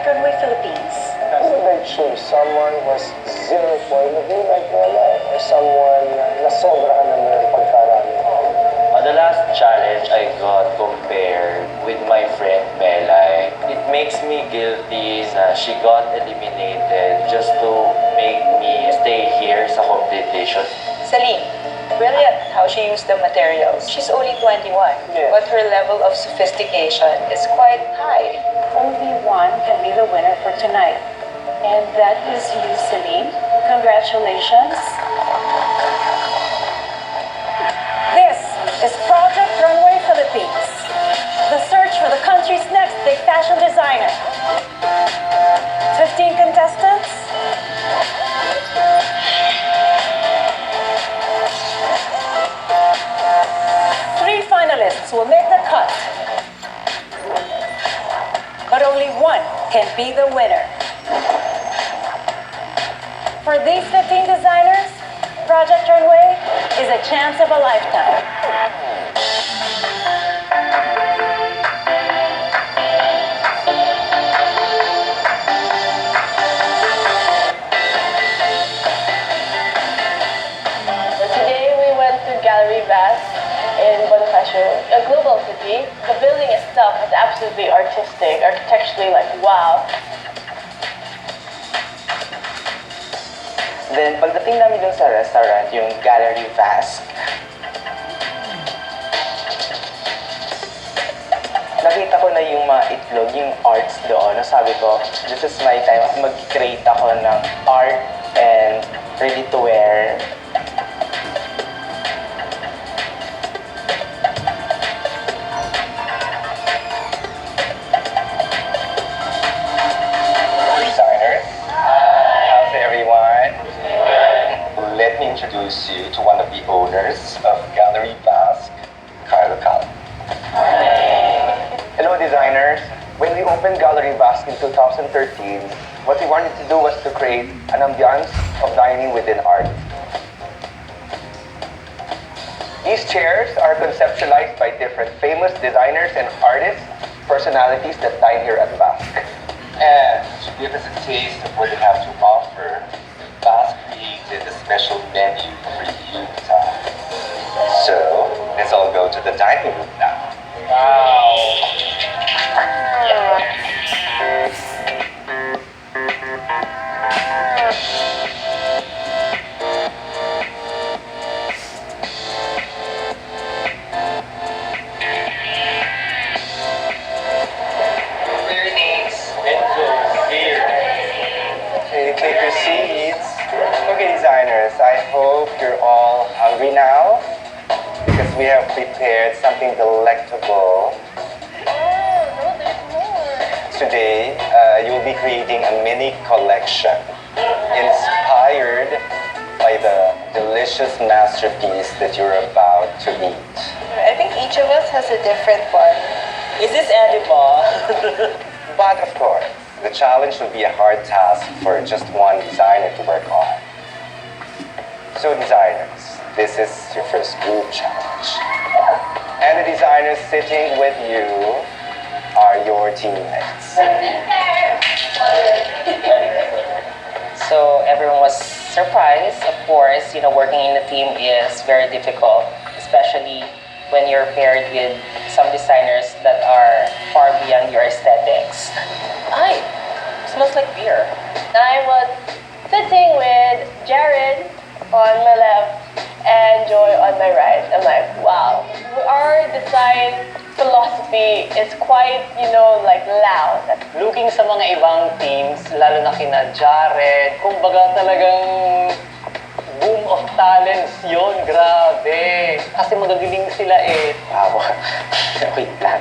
Runway Philippines. Would I choose someone was zero point of view like Lola or someone na sobrahan na ng pagkarami? On the last challenge, I got compared with my friend Melay. It makes me guilty na she got eliminated just to make me stay here sa competition. Celine, brilliant how she used the materials. She's only 21, Yes. but her level of sophistication is quite high. Only one can be the winner for tonight. And that is you, Celine. Congratulations. This is Project Runway Philippines, the search for the country's next big fashion designer. 15 contestants. Three finalists will make the cut. But only one can be the winner. For these 15 designers, Project Runway is a chance of a lifetime. Today we went to Gallery Bass in Bonifacio, a global city. The building itself is absolutely artistic, architecturally like wow. Then, pagdating namin dun sa restaurant, yung Gallery Basque, nakita ko na yung mga itlog, yung arts doon. Sabi ko, this is my time. Mag-create ako ng art and ready to wear. Designers, how's everyone? Let me introduce you to one of the owners of Gallery Basque, Carlo Cal. Hello designers. When we opened Gallery Basque in 2013, what we wanted to do was to create an ambiance of dining within art. These chairs are conceptualized by different famous designers and artists, personalities that dine here at Basque. And to give us a taste of what they have to offer, Basque created a special menu for you, Tom. So, let's all go to the dining room now. Wow! Okay, take your seats. Okay, designers, I hope you're all hungry now because we have prepared something delectable. Today, you'll be creating a mini collection inspired by the delicious masterpiece that you're about to eat. I think each of us has a different one. Is this edible? But of course, the challenge will be a hard task for just one designer to work on. So designers, this is your first group challenge. And the designers sitting with you are your teammates. So everyone was surprised. Of course, working in a team is very difficult, especially when you're paired with some designers that are far beyond your aesthetics. Ay, smells like beer. I was sitting with Jared on my left and Joy on my right. I'm like, wow, our design philosophy is quite, like loud. Looking sa mga ibang teams, lalo na kina Jared, kumbaga talagang boom of talents yun, grabe. Kasi magagaling sila eh. Wow, wait lang.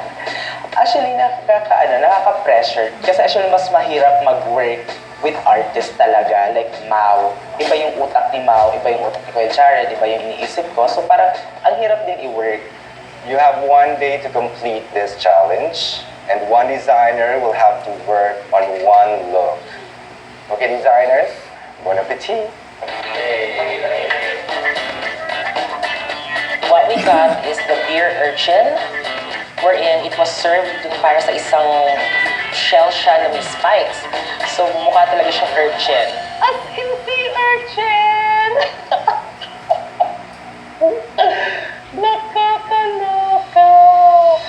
Actually, nakaka-pressure. Kasi actually, mas mahirap mag-work with artists talaga. Like Mau. Iba yung utak ni Mau, iba yung utak ni Kuya Jared, iba yung iniisip ko. So parang, ang hirap din i-work. You have one day to complete this challenge, and one designer will have to work on one look. Okay, designers, bon appetit. What we got is the beer urchin wherein it was served dun para sa isang shell siya na may spikes. So, mukha talaga siyang urchin. As in sea urchin! Nakakaloka!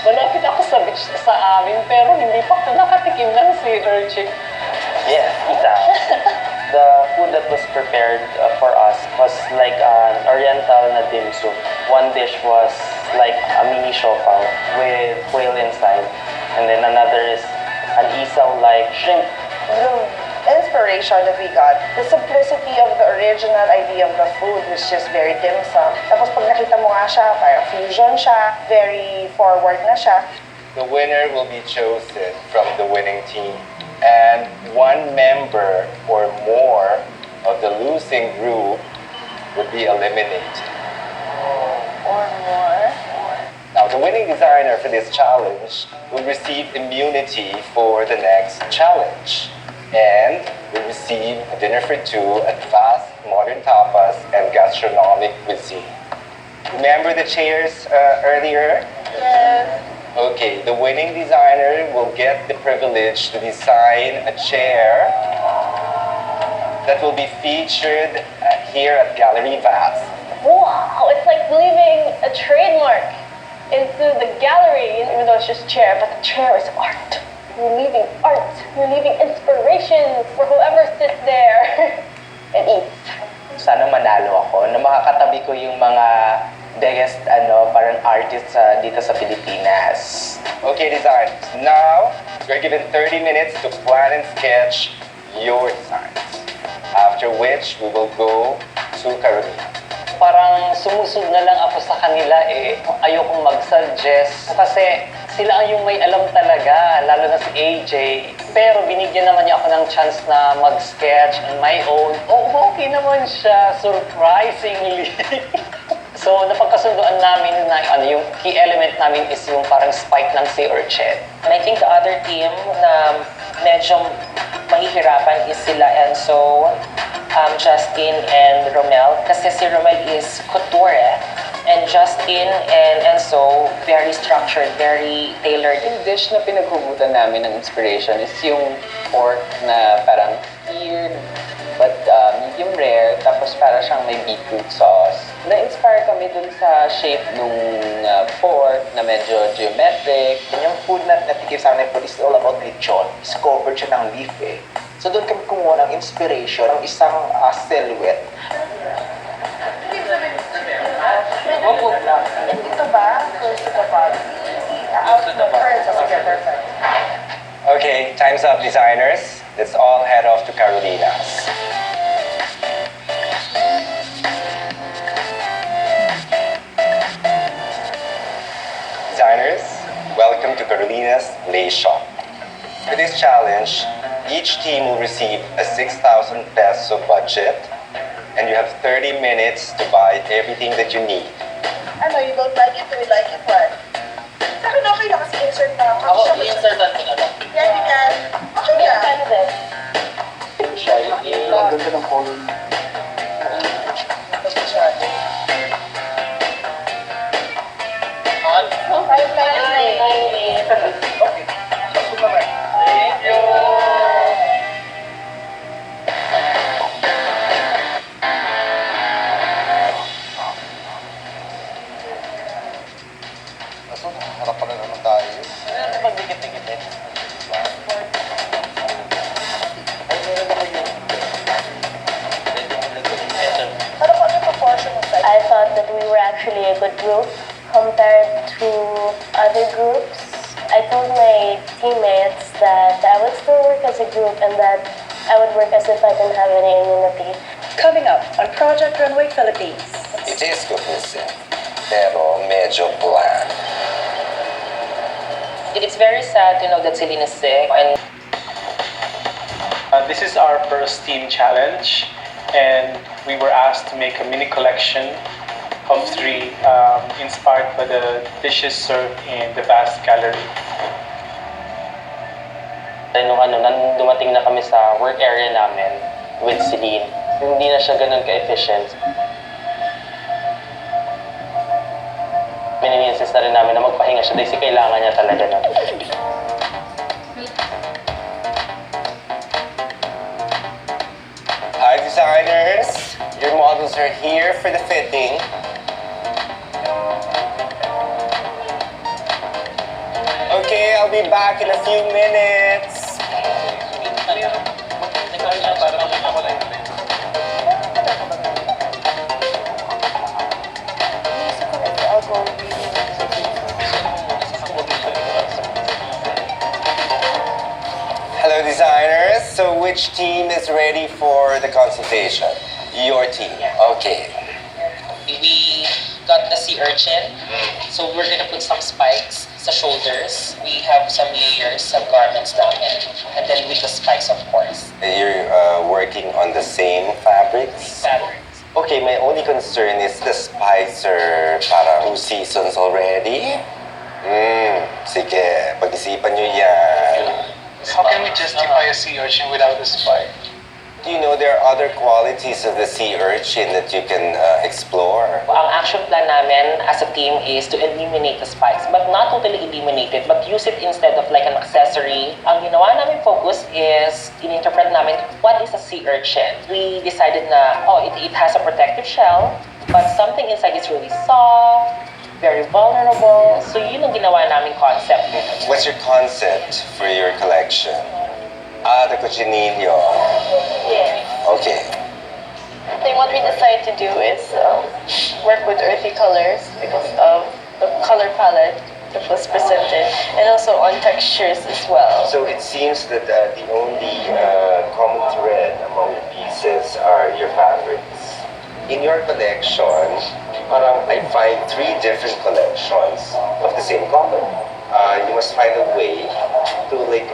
Malapit ako sa beach sa amin, pero hindi pa ako nakatikim ng sea urchin. Yes, Ita. The food that was prepared for us was like an oriental na dim sum. One dish was like a mini siopaw with quail inside. And then another is an isaw like shrimp. The inspiration that we got, the simplicity of the original idea of the food was just very dim sum. Tapos pag nakita mo nga siya, parang fusion siya, very forward na siya. The winner will be chosen from the winning team. And one member or more of the losing group would be eliminated. Or more. Now, the winning designer for this challenge will receive immunity for the next challenge. And will receive a dinner for two at fast modern tapas and gastronomic cuisine. Remember the chairs earlier? Yes. Okay, the winning designer will get the privilege to design a chair that will be featured here at Gallery Vast. Wow! It's like leaving a trademark into the gallery, even though it's just chair, but the chair is art. You're leaving art. You're leaving inspiration for whoever sits there and eats. Sana manalo ako na makakatabi ko yung mga biggest parang artists dito sa Pilipinas. Okay, designers. Now, you're given 30 minutes to plan and sketch your designs. After which, we will go to Carolina. Parang sumusod na lang ako sa kanila eh. Ayokong mag-suggest kasi sila ang yung may alam talaga, lalo na si AJ. Pero binigyan naman niya ako ng chance na mag-sketch on my own. Oh, okay naman siya, surprisingly. So, napagkasunduan namin na yung key element namin is yung parang spike ng sea urchin. And I think the other team na medyo mahihirapan is sila Enzo, Justin, and Romel. Kasi si Romel is couture and Justin and Enzo, very structured, very tailored. Yung dish na pinaghugutan namin ng inspiration is yung pork na parang seared, but medium rare, tapos para siyang may beetroot sauce. Na-inspire kami dun sa shape nung pork na medyo geometric. Yung food na natikim sa amin is all about lechon. Is covered siya ng leaf eh. So doon kami kumuha ng inspiration ng isang silhouette. Ito ba? First to the body. Out to the first. Okay, perfect. Okay, time's up, designers. Let's all head off to Carolina's. Designers, welcome to Carolina's Lace Shop. For this challenge, each team will receive a 6,000 peso budget, and you have 30 minutes to buy everything that you need. Ano, you don't like it, we like it, what? Sa akin okay lang kasi insert na ako. Ako, i-insertan ko na lang. Yan, yan. Okay lang. Ano din? Ang ganda ng color. Harapan na naman tayo. Ano magdikit-dikit? Ano po yung proportion mo sa I thought that we were actually a good group compared to other groups. I told my teammates that I would still work as a group and that I would work as if I didn't have any immunity. Coming up on Project Runway Philippines. It is cohesive, pero medyo bland. It's very sad to know that Celine is sick. And This is our first team challenge, and we were asked to make a mini collection of 3 inspired by the dishes served in the vast gallery. Nung dumating na kami sa work area namin with Celine, hindi na siya ganun ka-efficient. ini-insist na rin namin na magpahinga siya kasi kailangan niya talaga na. Hi, designers. Your models are here for the fitting. Okay, I'll be back in a few minutes. Hello, designers. So which team is ready for the consultation? Your team. Okay. We got the sea urchin, so we're gonna put some spikes sa shoulders. We have some layers, some garments namin, and then with the spikes, of course. You're working on the same fabrics? Fabrics. Okay, my only concern is the spikes are para 2 seasons already. Sige, pag-isipan nyo yan. How can we justify a sea urchin without a spike? You know, there are other qualities of the sea urchin that you can explore. Ang action plan namin as a team is to eliminate the spikes, but not totally eliminate it, but use it instead of like an accessory. Ang ginawa namin focus is, in-interpret namin, what is a sea urchin? We decided na, it has a protective shell, but something inside is really soft, very vulnerable. So yun ang ginawa namin concept. What's your concept for your collection? The cochinillo. Yeah. Okay. I think what we decided to do is work with earthy colors because of the color palette that was presented, and also on textures as well. So it seems that the only common thread among the pieces are your fabrics. In your collection, parang I find 3 different collections of the same color. You must find a way to like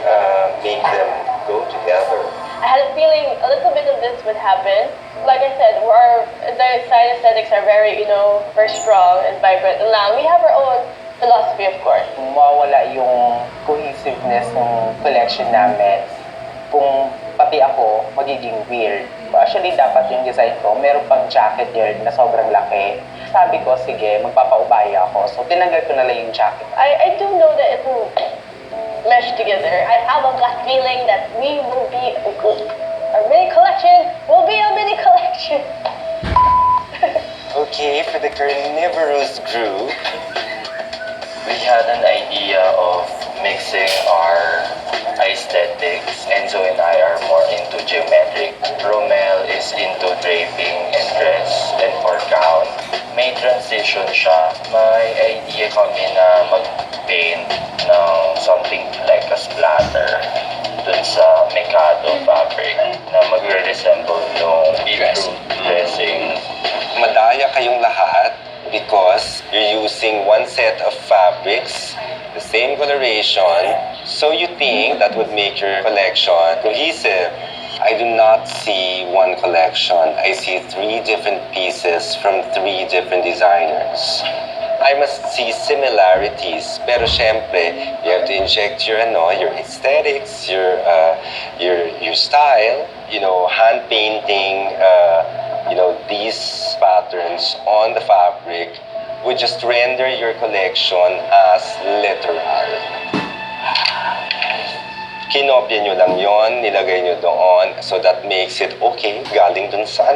make them go together. I had a feeling a little bit of this would happen. Like I said, the side aesthetics are very, very strong and vibrant. And now we have our own philosophy, of course. Mawawala yung cohesiveness ng collection namin kung pati ako magiging weird. Actually, dapat yung design ko, meron pang jacket here na sobrang laki. Sabi ko, sige, magpapaubaya ako. So, tinanggal ko na lang yung jacket. I do know that it will mesh together. I have a gut feeling that we will be our mini collection will be a mini collection. Okay, for the carnivorous group, We had an idea of mixing our aesthetics. Enzo and I are more into geometric. Romel is into draping and dress and for gown. May transition siya. May idea kami na mag-paint ng something like a splatter dun sa Mikado fabric na magre-resemble yung beetroot dressing. madaya kayong lahat because you're using one set of fabrics, the same coloration, so you think that would make your collection cohesive. I do not see one collection. I see 3 different pieces from 3 different designers. I must see similarities, pero syempre, you have to inject your aesthetics, your style, hand painting, these patterns on the fabric would just render your collection as literal. Kinopya nyo lang yon, nilagay nyo doon, so that makes it okay, galing dun sa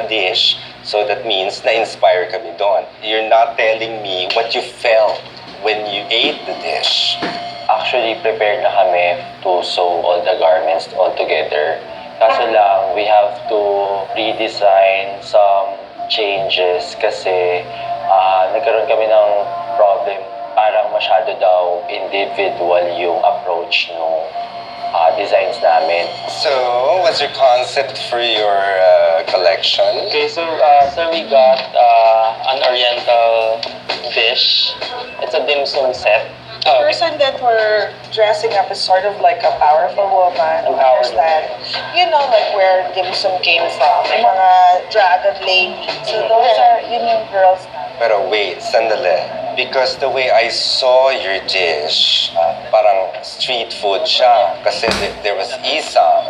dish, so that means na-inspire kami doon. You're not telling me what you felt when you ate the dish. Actually, prepared na kami to sew all the garments all together. Kaso lang, we have to redesign some changes kasi nagkaroon kami ng problem. Parang masyado daw individual yung approach ng designs namin. So, what's your concept for your collection? Okay, so we got an Oriental dish. It's a dim sum set. The person that we're dressing up is sort of like a powerful woman who understand, like where dim sum came from, yung mga dragon lady. So those are, yung girls. Pero wait, sandali. Because the way I saw your dish, parang street food siya. Kasi there was isang,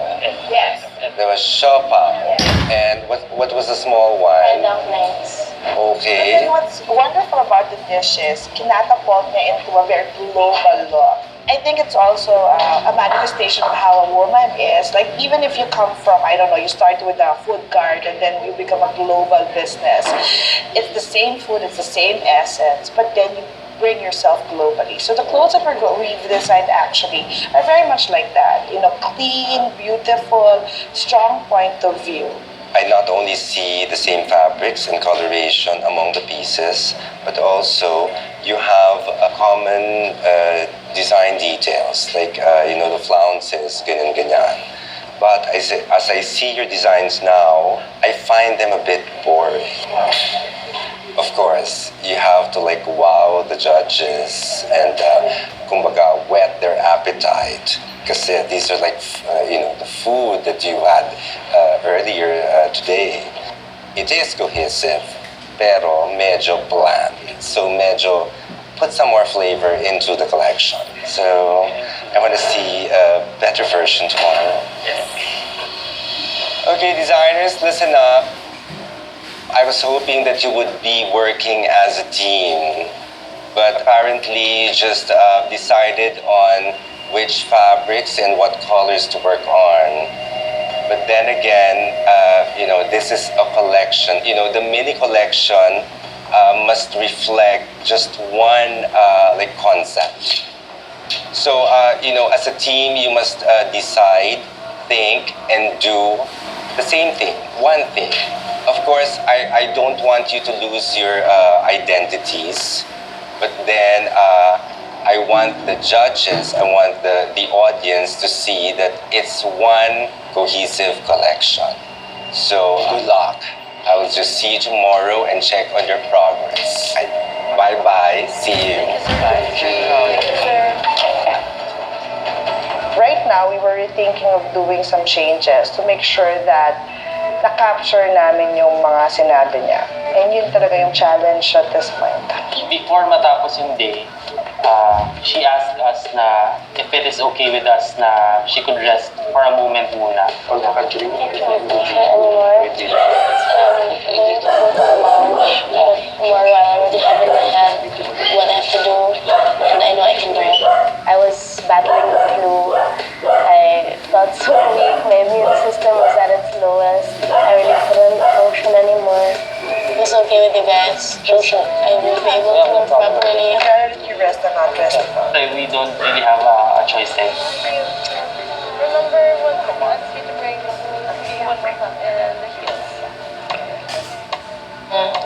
Yes. there was shopa, and what was the small one? Dumplings. Okay. And then what's wonderful about the dish is, kinatapult niya into a very global look. I think it's also a manifestation of how a woman is. Like, even if you come from, I don't know, you start with a food cart and then you become a global business. It's the same food, it's the same essence, but then you bring yourself globally. So the clothes that we've designed actually are very much like that. You know, clean, beautiful, strong point of view. I not only see the same fabrics and coloration among the pieces, but also you have a common design details, like the flounces, ganyan ganyan. But as I see your designs now, I find them a bit boring. Of course, you have to like wow the judges and kumbaga whet their appetite. Kasi these are like, the food that you had earlier today. It is cohesive, pero medyo bland. So medyo put some more flavor into the collection. So I want to see a better version tomorrow. Okay, designers, listen up. I was hoping that you would be working as a team, but apparently you just decided on which fabrics and what colors to work on. But then again, this is a collection. The mini collection must reflect just one concept. So, as a team, you must decide, think, and do the same thing, one thing. Of course, I don't want you to lose your identities, but then I want the judges, I want the audience to see that it's one cohesive collection. So, good luck. I will just see you tomorrow and check on your progress. Bye-bye. See you. Right now, we were thinking of doing some changes to make sure that na-capture namin yung mga sinabi niya. And yun talaga yung challenge at this point. Before matapos yung day, she asked us na if it is okay with us na she could rest for a moment muna. Tomorrow I already have in my head what I have to do, and I know I can do it. I was battling the flu. I felt so weak. My immune system was at its lowest. I really couldn't function anymore. It was okay with you guys. I will be able to work properly. Priority rest and not rest. We don't really have a choice there. Remember when I asked you to bring one more cup and the heels?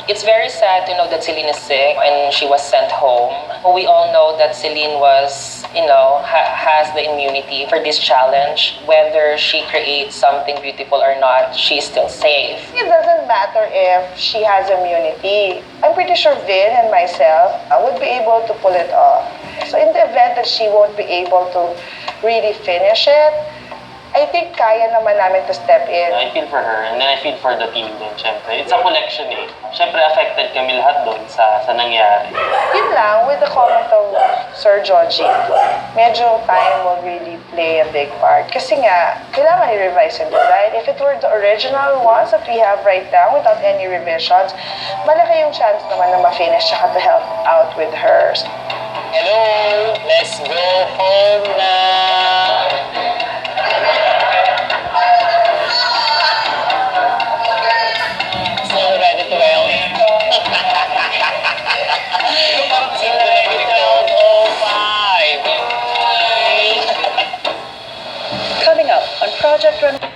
It's very sad to know that Celine is sick and she was sent home. We all know that Celine was, has the immunity for this challenge. Whether she creates something beautiful or not, she's still safe. It doesn't matter if she has immunity. I'm pretty sure Vin and myself would be able to pull it off. So in the event that she won't be able to really finish it, I think kaya naman namin to step in. I feel for her, and then I feel for the team din, syempre. It's a collection eh. Syempre, affected kami lahat doon sa nangyari. Yun lang, with the comment of Sir Georgie, medyo time will really play a big part. Kasi nga, kailangan i-revise and design. If it were the original ones that we have right now without any revisions, malaki yung chance naman na ma-finish siya to help out with hers. Hello! Let's go home na! So ready to go. So ready to go. 5. Coming up on Project Runway.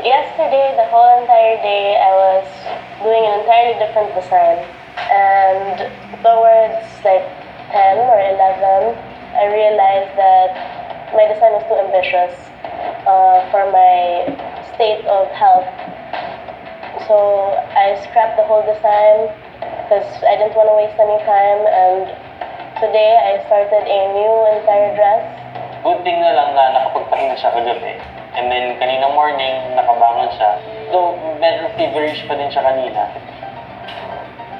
Yesterday, the whole entire day, I was doing an entirely different design. And towards like 10 or 11, I realized that my design was too ambitious for my state of health. So I scrapped the whole design because I didn't want to waste any time. And today, I started a new entire dress. Good thing na lang na nakapagpahinga siya kagabi. And then, kanina morning, nakabangon siya. Though, medyo feverish pa din siya kanina.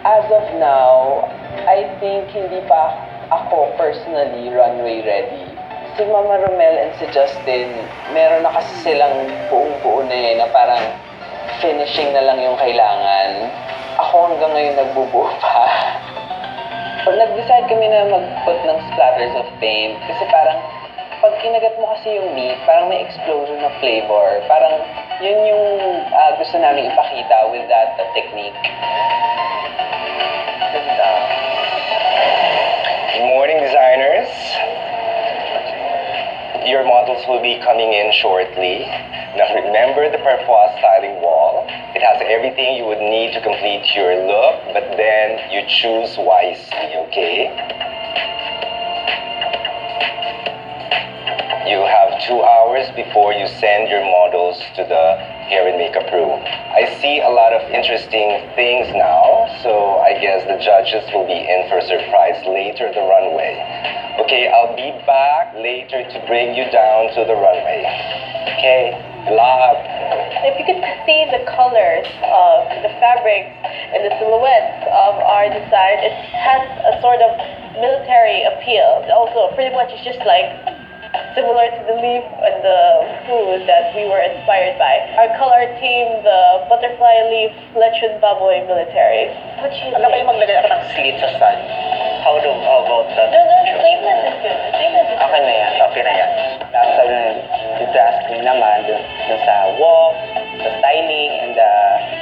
As of now, I think hindi pa ako personally, runway ready. Si Mama Romel and si Justin, meron na kasi silang buong-buo na na parang finishing na lang yung kailangan. Ako hanggang ngayon nagbubuo pa. Pag nag-decide kami na mag-put ng splatters of paint, kasi parang pag kinagat mo kasi yung meat, parang may explosion of flavor. Parang yun yung gusto namin ipakita with that technique. Ganda. Good morning, designers. Your models will be coming in shortly. Now remember the Parfois styling wall. It has everything you would need to complete your look, but then you choose wisely, okay? You have 2 hours before you send your models to the hair and makeup room. I see a lot of interesting things now, so I guess the judges will be in for a surprise later the runway. Okay, I'll be back later to bring you down to the runway. Okay, good luck. If you could see the colors of the fabrics and the silhouettes of our design, it has a sort of military appeal. Also, pretty much it's just like similar to the leaf and the food that we were inspired by. Our color team, the butterfly leaf lechon baboy military. What you Alam kayo maglagay ako ng slit sa sun. How about that? No, sleeveless is good. Sleeveless is Okay na yan. Okay na yan. Tapos sabi na i-task ko naman dun sa walk, sa styling, and the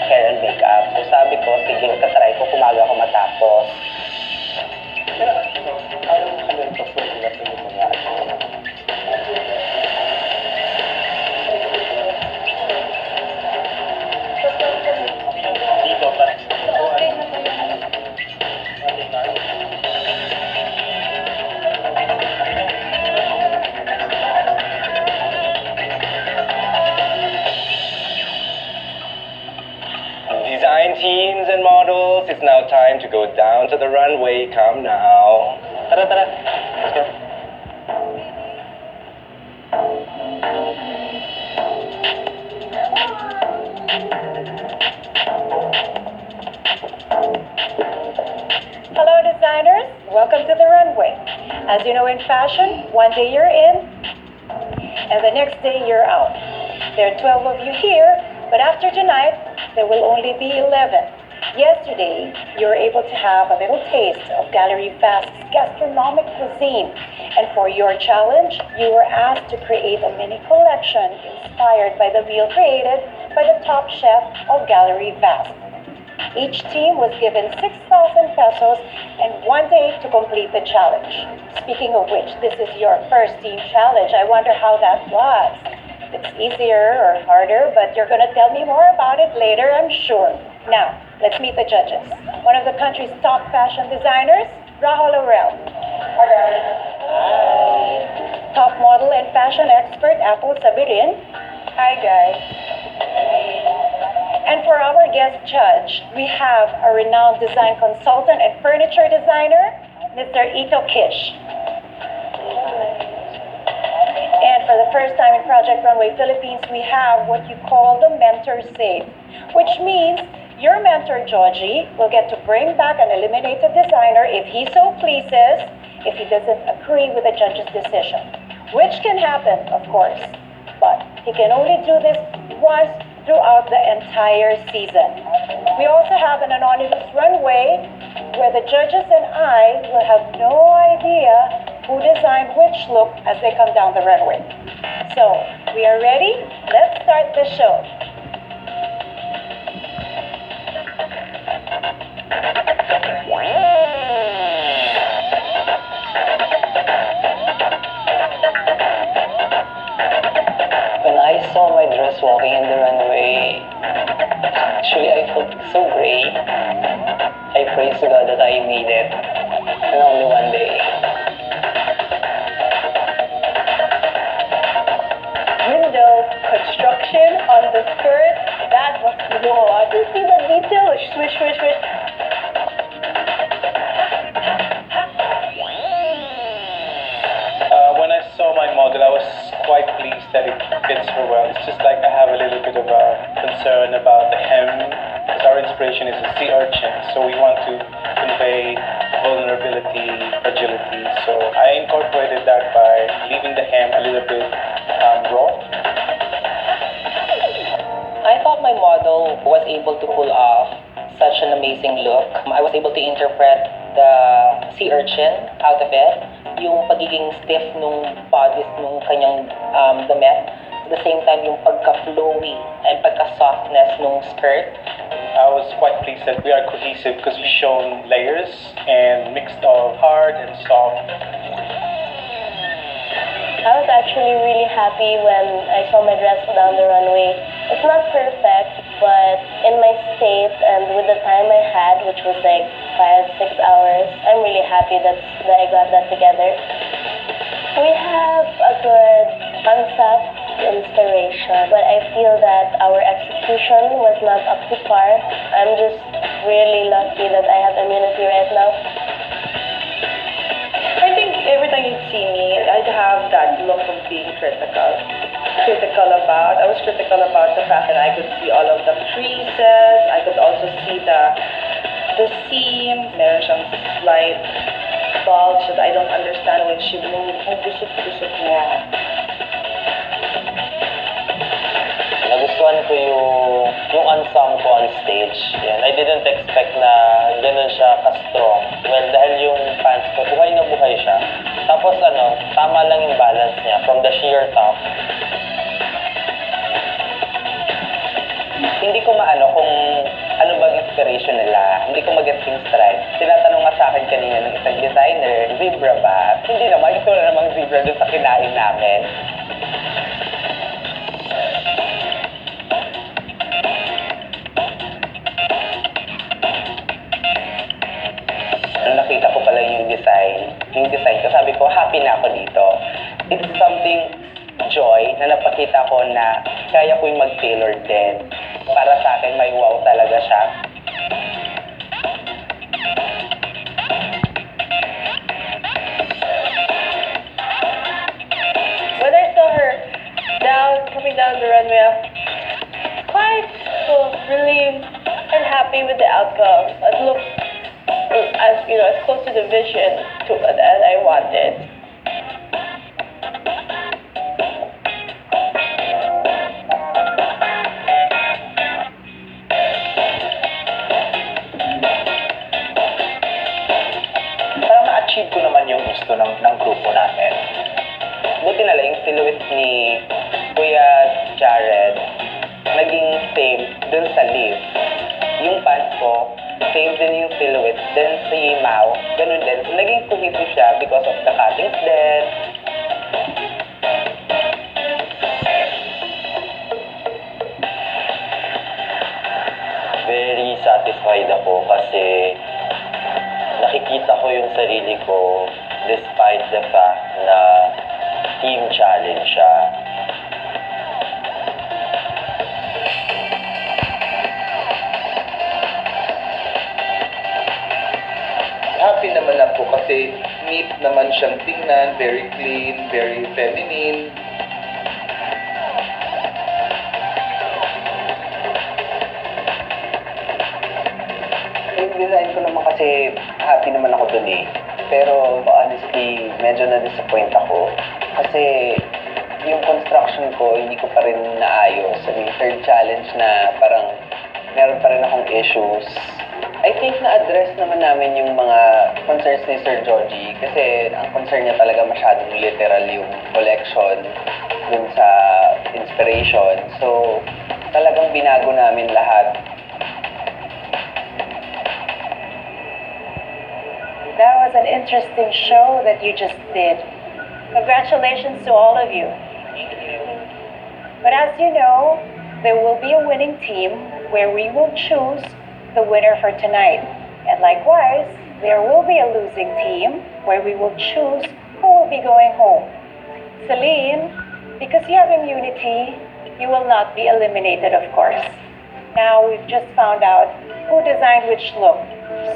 hair and makeup. So sabi ko, sige, tatry ko kumaga ko matapos. Pero ano pa po sila sa mga dito pa rin. Design teams and models, it's now time to go down to the runway. Come now. Tara, tara. Let's go. Hello, designers. Welcome to the runway. As you know, in fashion, one day you're in, and the next day you're out. There are 12 of you here, but after tonight, there will only be 11. Yesterday, you were able to have a little taste of Gallery Fast's gastronomic cuisine, and for your challenge, you were asked to create a mini collection inspired by the meal created by the top chef of Gallery Fast. Each team was given 6,000 pesos and 1 day to complete the challenge. Speaking of which, this is your first team challenge. I wonder how that was. It's easier or harder, but you're going to tell me more about it later, I'm sure. Now, let's meet the judges. One of the country's top fashion designers, Rahul Laurel. Top model and fashion expert, Apple Sabirin. Hi, guys. And for our guest judge, we have a renowned design consultant and furniture designer, Mr. Ito Kish. And for the first time in Project Runway Philippines, we have what you call the mentor save, which means your mentor, Georgie, will get to bring back an eliminated designer if he so pleases, if he doesn't agree with the judge's decision, which can happen, of course, but he can only do this once throughout the entire season. We also have an anonymous runway where the judges and I will have no idea who designed which look as they come down the runway. So, we are ready? Let's start the show. When I saw my dress walking in the runway, actually I felt so great. I praise God that I made it, and only one day. window construction on the skirt. That was whoa. You see the detail? Swish, swish, swish. When I saw my model, I was quite pleased that it fits her well. It's just like I have a little bit of a concern about the hem, because our inspiration is a sea urchin, so we want to convey vulnerability, fragility. So I incorporated that by leaving the hem a little bit raw. I thought my model was able to pull off such an amazing look. I was able to interpret the sea urchin out of it, yung pagiging stiff nung bodice nung kanyang damit, at the same time yung pagka-flowy and pagka-softness nung skirt. I was quite pleased that we are cohesive because we've shown layers and mixed of hard and soft. I was actually really happy when I saw my dress down the runway. It's not perfect, but in my state and with the time I had, which was like 5-6 hours, I'm really happy that I got that together. We have a good concept, inspiration, but I feel that our execution was not up to par. I'm just really lucky that I have immunity right now. I think every time you'd see me, I'd have that look of being critical. I was critical about the fact that I could see all of the creases. I could also see the seams. Meron siyang slight bulge that I don't understand when she moved. Ang gusot-gusot niya. Nagustuhan ko yung ensemble ko on stage. Yan. I didn't expect na ganun siya ka-strong. Well, dahil yung pants ko, buhay na buhay siya. Tapos tama lang yung balance niya from the sheer top. Hindi ko maano kung ano bang inspiration nila. Hindi ko mag-get yung stripe. Tinatanong nga sa akin kanina ng isang designer, zebra ba? Hindi naman, ito na namang zebra doon sa kinain namin. Nung nakita ko pala yung design ko, sabi ko, happy na ako dito. It's something joy na napakita ko na kaya ko yung mag-tailor din. Para sa akin, may wow talaga siya. When I saw her coming down the runway, quite relieved and happy with the outcome. It looked as close to the vision as I wanted. Parang na-achieve ko naman yung gusto ng grupo natin. Buti na lang yung silhouette ni Kuya Jared naging same dun sa leaf. Yung pants ko, same din yung silhouette. Then si Mau, ganun din. So, naging cohesive siya because of the cuttings din. Very satisfied ako kasi nakikita ko yung sarili ko despite the fact na team challenge siya. Happy naman ako kasi neat naman siyang tingnan, very clean, very feminine. Yung design ko naman kasi happy naman ako dun eh. Pero honestly, medyo na-disappoint ako. Kasi yung construction ko, hindi ko pa rin naayos. I mean, third challenge na parang meron pa rin akong issues. I think na-address naman namin yung mga concerns ni Sir Georgie kasi ang concern niya talaga masyadong literal yung collection dun sa inspiration. So, talagang binago namin lahat. That was an interesting show that you just did. Congratulations to all of you. But as you know, there will be a winning team where we will choose the winner for tonight. And likewise, there will be a losing team where we will choose who will be going home. Celine, because you have immunity, you will not be eliminated, of course. Now, we've just found out who designed which look.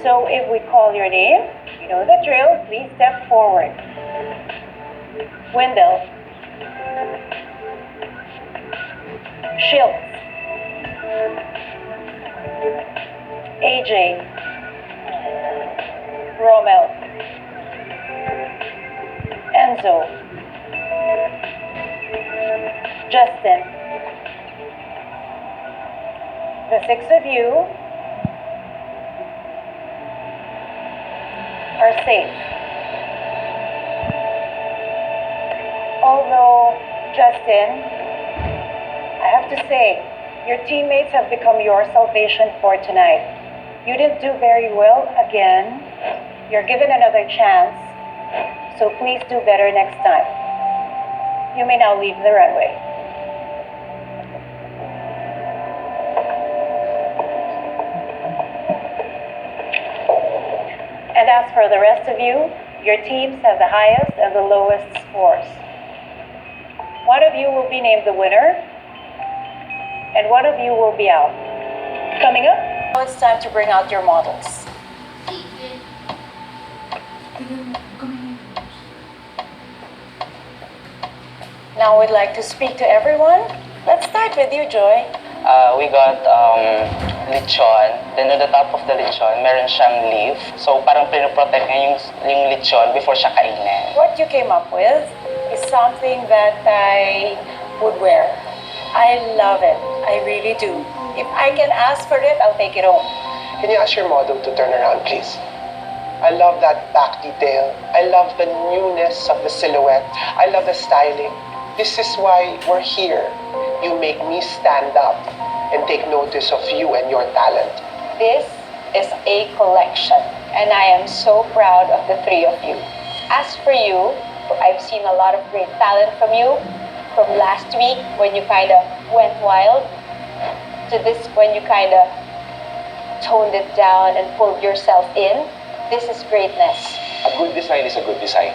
So if we call your name, you know the drill, please step forward. Wendell. Shields, AJ, Rommel, Enzo, Justin. The six of you are safe. Although, Justin, I have to say, your teammates have become your salvation for tonight. You didn't do very well again. You're given another chance, so please do better next time. You may now leave the runway. And as for the rest of you, your teams have the highest and the lowest scores. One of you will be named the winner, and one of you will be out. Coming up, now it's time to bring out your models. Now we'd like to speak to everyone. Let's start with you, Joy. We got lechon. Then on the top of the lechon, meron siyang leaf. So parang pinoprotect niya yung lechon before siya kainin. What you came up with is something that I would wear. I love it. I really do. If I can ask for it, I'll take it home. Can you ask your model to turn around, please? I love that back detail. I love the newness of the silhouette. I love the styling. This is why we're here. You make me stand up and take notice of you and your talent. This is a collection, and I am so proud of the three of you. As for you, I've seen a lot of great talent from you. From last week, when you kind of went wild, to this, when you kind of toned it down and pulled yourself in. This is greatness. A good design is a good design.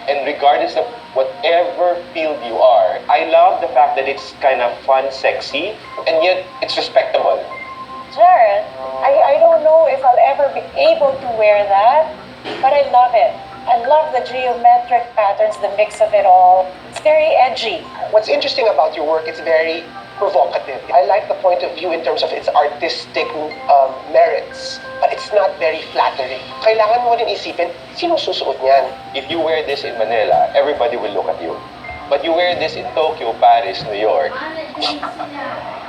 And regardless of whatever field you are, I love the fact that it's kind of fun, sexy, and yet it's respectable. Jared, I don't know if I'll ever be able to wear that, but I love it. I love the geometric patterns, the mix of it all. It's very edgy. What's interesting about your work, it's very provocative. I like the point of view in terms of its artistic merits, but it's not very flattering. Kailangan mo rin isipin, sino susuot niyan? If you wear this in Manila, everybody will look at you. But you wear this in Tokyo, Paris, New York,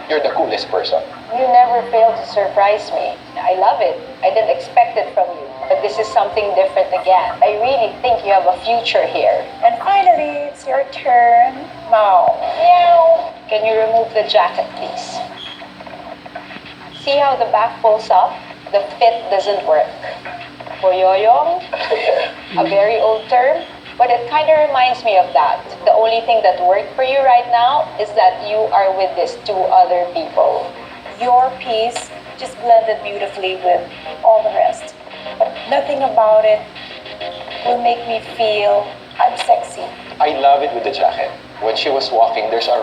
you're the coolest person. You never fail to surprise me. I love it. I didn't expect it from you. But this is something different again. I really think you have a future here. And finally, it's your turn. Now, meow. Can you remove the jacket, please? See how the back pulls up? The fit doesn't work. Boyoyong, a very old term, but it kind of reminds me of that. The only thing that worked for you right now is that you are with these two other people. Your piece just blended beautifully with all the rest. But nothing about it will make me feel I'm sexy. I love it with the jacket. When she was walking, there's a